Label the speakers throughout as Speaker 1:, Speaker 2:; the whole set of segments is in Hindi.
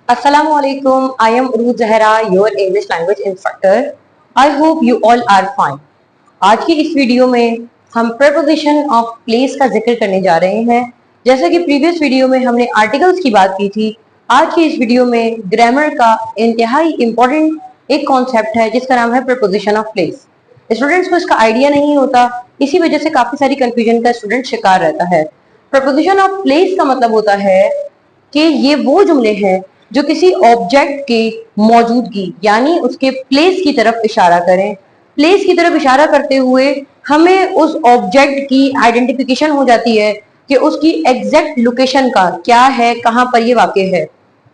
Speaker 1: Assalamu alaikum. I am Uruj Zahra, your English language instructor. I hope you all are fine. आज की इस वीडियो में हम preposition of place का जिक्र करने जा रहे हैं। जैसा कि प्रीवियस वीडियो में हमने आर्टिकल्स की बात की थी, आज की इस वीडियो में ग्रामर का इंतहाई इम्पोर्टेंट एक कॉन्सेप्ट है जिसका नाम है preposition of place। स्टूडेंट्स को इसका आइडिया नहीं होता, इसी वजह से काफी सारी कंफ्यूजन का स्टूडेंट शिकार रहता है। preposition of place का मतलब होता है कि ये वो जुमले हैं जो किसी ऑब्जेक्ट की मौजूदगी यानी उसके प्लेस की तरफ इशारा करें। प्लेस की तरफ इशारा करते हुए हमें उस ऑब्जेक्ट की आइडेंटिफिकेशन हो जाती है कि उसकी एग्जैक्ट लोकेशन का क्या है, कहाँ पर ये वाक़ है।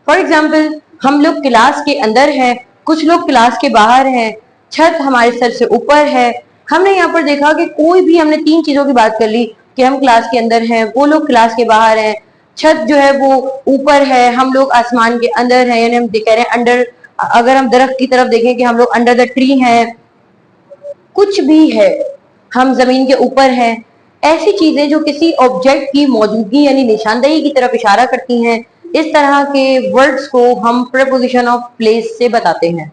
Speaker 1: फॉर एग्जाम्पल, हम लोग क्लास के अंदर हैं, कुछ लोग क्लास के बाहर हैं, छत हमारे सर से ऊपर है। हमने यहाँ पर देखा कि कोई भी, हमने तीन चीजों की बात कर ली कि हम क्लास के अंदर हैं, वो लोग क्लास के बाहर हैं, छत जो है वो ऊपर है, हम लोग आसमान के अंदर हैं, यानी हम कह रहे हैं अंडर। अगर हम दरख्त की तरफ देखें कि हम लोग अंडर द ट्री हैं, कुछ भी है, हम जमीन के ऊपर हैं। ऐसी चीजें जो किसी ऑब्जेक्ट की मौजूदगी यानी निशानदेही की तरफ इशारा करती हैं, इस तरह के वर्ड्स को हम प्रीपोजिशन ऑफ प्लेस से बताते हैं।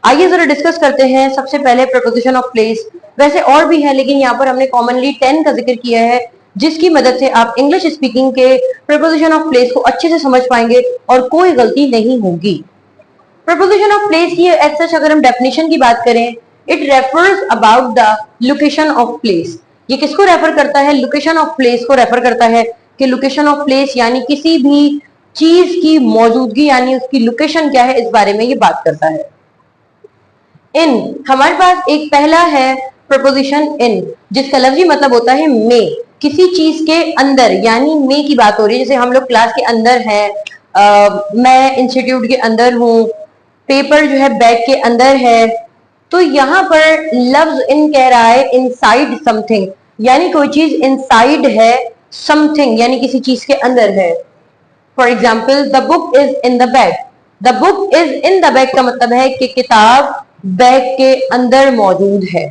Speaker 1: आइए जरा डिस्कस करते हैं। सबसे पहले प्रीपोजिशन ऑफ प्लेस, वैसे और भी है लेकिन यहाँ पर हमने कॉमनली 10 का जिक्र किया है, जिसकी मदद से आप इंग्लिश स्पीकिंग के प्रीपोजिशन ऑफ प्लेस को अच्छे से समझ पाएंगे और कोई गलती नहीं होगी। प्रीपोजिशन ऑफ प्लेस की एज सच अगर हम डेफिनेशन की बात करें, it refers about the location of place. ये किसको रेफर करता है? लोकेशन ऑफ प्लेस को रेफर करता है कि लोकेशन ऑफ प्लेस यानी किसी भी चीज की मौजूदगी यानी उसकी लोकेशन क्या है, इस बारे में ये बात करता है। इन, हमारे पास एक पहला है प्रीपोजिशन इन, जिसका लफ्जी मतलब होता है में। किसी चीज के अंदर यानी में की बात हो रही है। जैसे हम लोग क्लास के अंदर हैं, मैं इंस्टीट्यूट के अंदर हूँ, पेपर जो है बैग के अंदर है, तो यहाँ पर लफ्ज इन कह रहा है इनसाइड समथिंग, यानी कोई चीज इनसाइड है समथिंग यानी किसी चीज के अंदर है। For example, the book is in the bag. The book is in the bag का मतलब है कि किताब बैग के अंदर मौजूद है।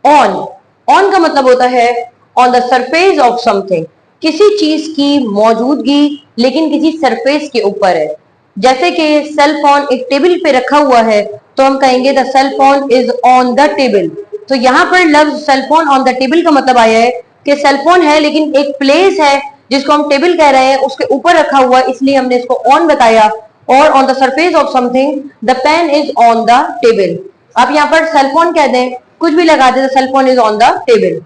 Speaker 1: ऑन, ऑन का मतलब होता है on the surface of something, किसी चीज की मौजूदगी लेकिन किसी सरफेस के ऊपर है। जैसे कि सेल फोन एक टेबल पे रखा हुआ है तो हम कहेंगे the cell phone is on the table. तो यहाँ पर लफ्ज cell phone on the table का मतलब आया है कि सेल फोन है लेकिन एक प्लेस है जिसको हम टेबल कह रहे हैं, उसके ऊपर रखा हुआ, इसलिए हमने इसको ऑन बताया। और on the surface of something the pen is on the table. आप यहाँ पर सेल फोन कह दें, कुछ भी लगा दे, cell phone is on the table.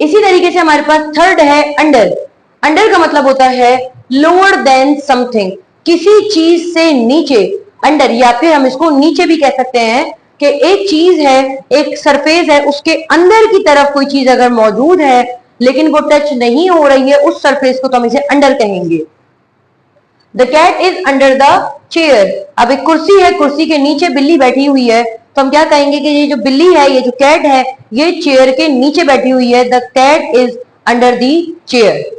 Speaker 1: इसी तरीके से हमारे पास थर्ड है अंडर। अंडर का मतलब होता है लोअर देन समथिंग, किसी चीज से नीचे। अंडर, या फिर हम इसको नीचे भी कह सकते हैं कि एक चीज है, एक सरफेस है, उसके अंदर की तरफ कोई चीज अगर मौजूद है लेकिन वो टच नहीं हो रही है, उस सरफेस को तो हम इसे अंडर कहेंगे। The cat is under the chair. अब एक कुर्सी है, कुर्सी के नीचे बिल्ली बैठी हुई है, तो हम क्या कहेंगे कि ये जो बिल्ली है, ये जो कैट है, ये चेयर के नीचे बैठी हुई है। The cat is under the chair.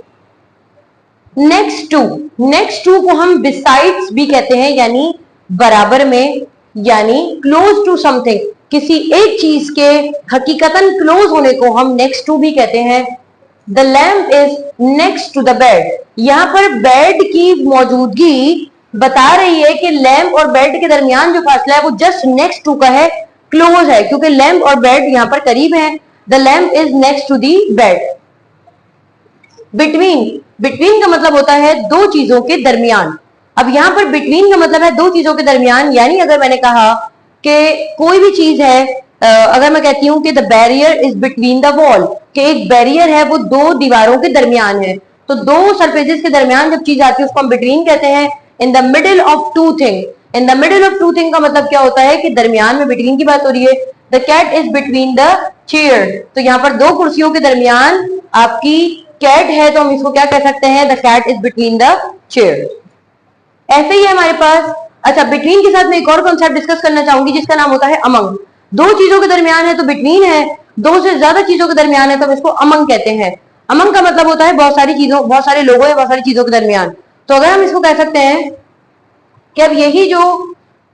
Speaker 1: Next to, next to को हम बिसाइड्स भी कहते हैं, यानी बराबर में, यानी क्लोज टू समथिंग, किसी एक चीज के हकीकतन क्लोज होने को हम नेक्स्ट टू भी कहते हैं। The lamp is next to the bed. यहाँ पर बेड की मौजूदगी बता रही है कि लैम्प और बेड के दरमियान जो फासला है वो जस्ट नेक्स्ट टू का है, क्लोज है, क्योंकि लैम्प और बेड यहाँ पर करीब हैं। The lamp is next to the bed. Between, between का मतलब होता है दो चीजों के दरमियान। अब यहाँ पर बिटवीन का मतलब है दो चीजों के दरमियान, यानी अगर मैंने कहा कि कोई भी चीज है, अगर मैं कहती हूँ कि the barrier is between the wall, कि एक बैरियर है वो दो दीवारों के दरमियान है, तो दो सरफेसेस के दरमियान जब चीज आती है उसको हम बिटवीन कहते हैं। In the middle of two thing, in the middle of two thing का मतलब क्या होता है कि दरमियान में, बिटवीन की बात हो रही है। The cat is between the chair, तो यहाँ पर दो कुर्सियों के दरमियान आपकी कैट है, तो हम इसको क्या कह सकते हैं? The cat is between the chair. ऐसे ही है हमारे पास। अच्छा, बिटवीन के साथ में एक और कॉन्सेप्ट डिस्कस करना चाहूंगी जिसका नाम होता है अमंग। दो चीजों के दरमियान है तो बिटवीन है, दो से ज्यादा चीजों के दरमियान है तो हम इसको अमंग कहते हैं। अमंग का मतलब होता है बहुत सारी चीजों, बहुत सारे लोगों या बहुत सारी चीजों के दरमियान। तो अगर हम इसको कह सकते हैं कि अब यही जो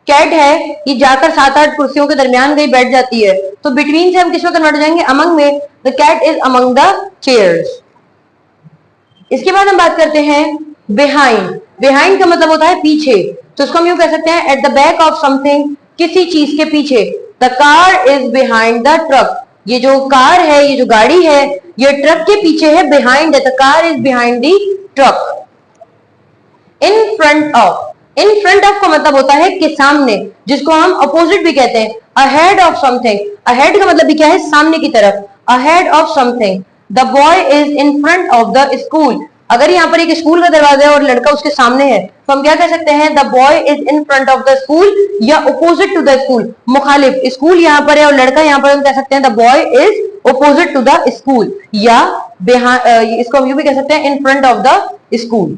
Speaker 1: कैट है ये जाकर 7-8 कुर्सियों के दरमियान गई बैठ जाती है, तो बिटवीन से हम किस में कन्वर्ट हो जाएंगे? अमंग में। The cat is among the chairs. इसके बाद हम बात करते हैं बिहाइंड। बिहाइंड का मतलब होता है पीछे, तो उसको हम यूं कह सकते हैं at the back of something, किसी चीज के पीछे। The car is behind the truck, ये जो कार है, ये जो गाड़ी है, ये ट्रक के पीछे है, behind the car is behind the truck. In front of, in front of का मतलब होता है कि सामने, जिसको हम अपोजिट भी कहते हैं। अहेड ऑफ समथिंग, अहेड का मतलब भी क्या है, सामने की तरफ, ahead of something. The boy is in front of the school, अगर यहाँ पर एक स्कूल का दरवाजा है और लड़का उसके सामने है तो हम क्या कह सकते हैं, the boy is in front of the school, या अपोजिट टू द स्कूल, मुखालिफ, स्कूल यहाँ पर है और लड़का यहाँ पर, हम कह सकते हैं the boy is opposite to the school, या इसको हम यूं भी कह सकते हैं in front of the school.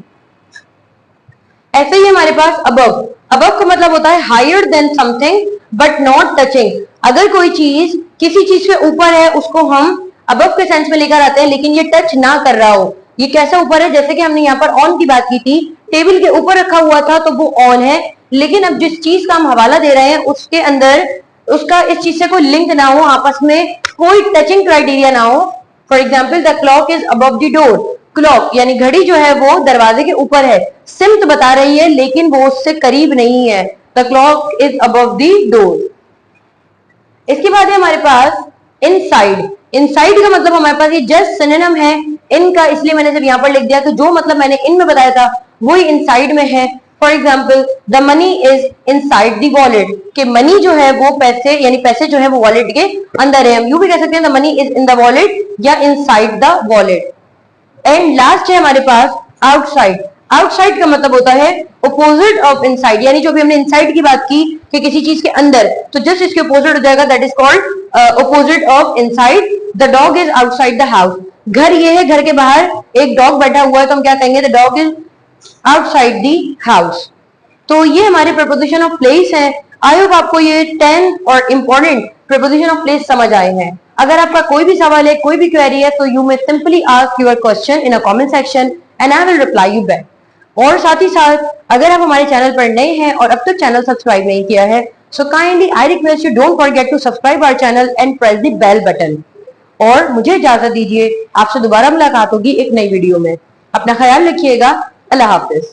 Speaker 1: ऐसे ही हमारे पास अबव, अबव का मतलब होता है higher than something but not touching, अगर कोई चीज किसी चीज से ऊपर है उसको हम अबव के सेंस में लेकर आते हैं, लेकिन ये टच ना कर रहा हो। ये कैसे ऊपर है, जैसे कि हमने यहाँ पर ऑन की बात की थी, टेबल के ऊपर रखा हुआ था तो वो ऑन है, लेकिन अब जिस चीज का हम हवाला दे रहे हैं उसके अंदर उसका इस चीज से कोई लिंक ना हो, आपस में कोई टचिंग क्राइटेरिया ना हो। For example the clock is above the door, clock यानी घड़ी जो है वो दरवाजे के ऊपर है, सिमत बता रही है लेकिन वो उससे करीब नहीं है। The clock is above the door. इसके बाद है हमारे पास इनसाइड, इनसाइड का मतलब हमारे पास ये जस्ट सिनोनिम है इनका, इसलिए मैंने सिर्फ यहाँ पर लिख दिया कि जो मतलब मैंने इन में बताया था वही इनसाइड में है। For example the money is inside the wallet, कि मनी जो है वो पैसे, यानी पैसे जो है वो वॉलेट के अंदर है। हम यूं भी कह सकते हैं the money is in the wallet या inside the wallet. And last है हमारे पास आउटसाइड, आउटसाइड का मतलब होता है अपोजिट ऑफ इनसाइड, यानी जो भी हमने इनसाइड की बात की कि किसी चीज के अंदर, तो जस्ट इसके अपोजिट हो जाएगा, that is called opposite of inside. The dog is outside the house, घर ये है, घर के बाहर एक डॉग बैठा हुआ है तो हम क्या कहेंगे, the dog is outside the house. तो ये हमारे प्रपोजिशन ऑफ प्लेस है। आई होप आपको ये 10 और इंपॉर्टेंट प्रपोजिशन ऑफ प्लेस समझ आए हैं। अगर आपका कोई भी सवाल है, कोई भी क्वेरी है, तो you may simply ask your question in a comment section and I will reply you back. और साथ ही साथ अगर आप हमारे चैनल पर नए हैं और अब तक चैनल सब्सक्राइब नहीं किया है, so kindly I request you don't forget to subscribe our channel and press the bell button. और मुझे इजाजत दीजिए, आपसे दोबारा मुलाकात होगी एक नई वीडियो में। अपना ख्याल रखिएगा, अल्लाह हाफिज।